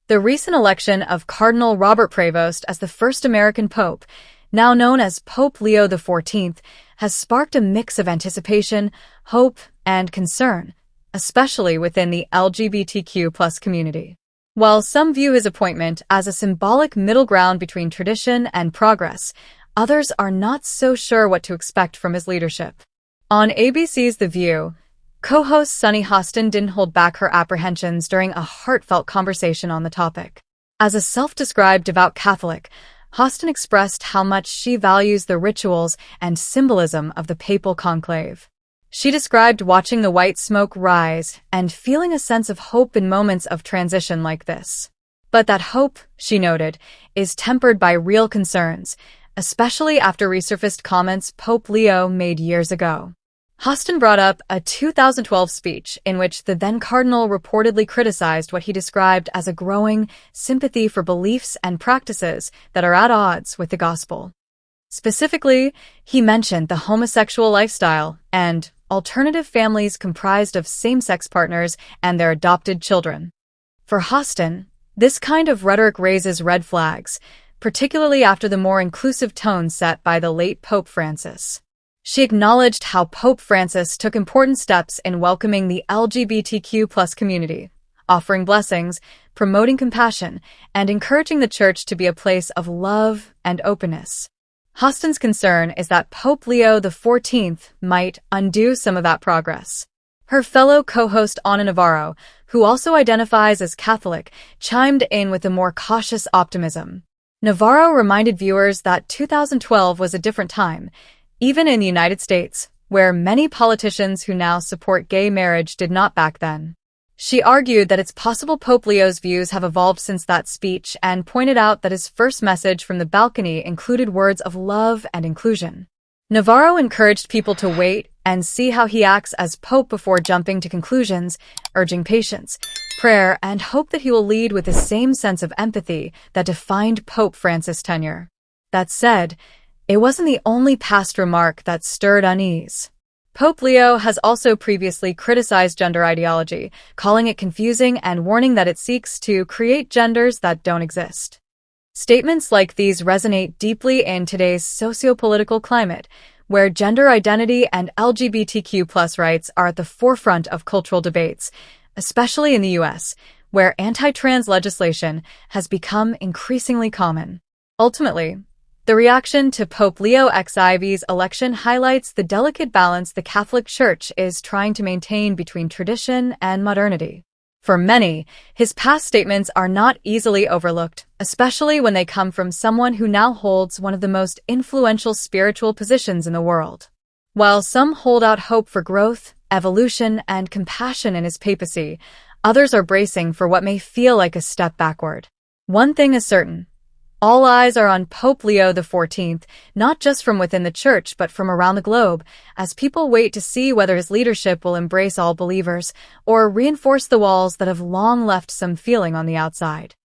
The recent election of Cardinal Robert Prevost as the first American pope, now known as Pope Leo XIV, has sparked a mix of anticipation, hope, and concern, especially within the LGBTQ+ community. While some view his appointment as a symbolic middle ground between tradition and progress, others are not so sure what to expect from his leadership. On ABC's The View, co-host Sunny Hostin didn't hold back her apprehensions during a heartfelt conversation on the topic. As a self-described devout Catholic, Hostin expressed how much she values the rituals and symbolism of the papal conclave. She described watching the white smoke rise and feeling a sense of hope in moments of transition like this. But that hope, she noted, is tempered by real concerns, especially after resurfaced comments Pope Leo made years ago. Hostin brought up a 2012 speech in which the then-cardinal reportedly criticized what he described as a growing sympathy for beliefs and practices that are at odds with the gospel. Specifically, he mentioned the homosexual lifestyle and alternative families comprised of same-sex partners and their adopted children. For Hostin, this kind of rhetoric raises red flags, particularly after the more inclusive tone set by the late Pope Francis. She acknowledged how Pope Francis took important steps in welcoming the LGBTQ+ community, offering blessings, promoting compassion, and encouraging the Church to be a place of love and openness. Hostin's concern is that Pope Leo XIV might undo some of that progress. Her fellow co-host Ana Navarro, who also identifies as Catholic, chimed in with a more cautious optimism. Navarro reminded viewers that 2012 was a different time, even in the United States, where many politicians who now support gay marriage did not back then. She argued that it's possible Pope Leo's views have evolved since that speech and pointed out that his first message from the balcony included words of love and inclusion. Navarro encouraged people to wait and see how he acts as Pope before jumping to conclusions, urging patience, prayer, and hope that he will lead with the same sense of empathy that defined Pope Francis' tenure. That said, it wasn't the only past remark that stirred unease. Pope Leo has also previously criticized gender ideology, calling it confusing and warning that it seeks to create genders that don't exist. Statements like these resonate deeply in today's socio-political climate, where gender identity and LGBTQ+ rights are at the forefront of cultural debates, especially in the US, where anti-trans legislation has become increasingly common. Ultimately, the reaction to Pope Leo XIV's election highlights the delicate balance the Catholic Church is trying to maintain between tradition and modernity. For many, his past statements are not easily overlooked, especially when they come from someone who now holds one of the most influential spiritual positions in the world. While some hold out hope for growth, evolution, and compassion in his papacy, others are bracing for what may feel like a step backward. One thing is certain. All eyes are on Pope Leo XIV, not just from within the Church but from around the globe, as people wait to see whether his leadership will embrace all believers or reinforce the walls that have long left some feeling on the outside.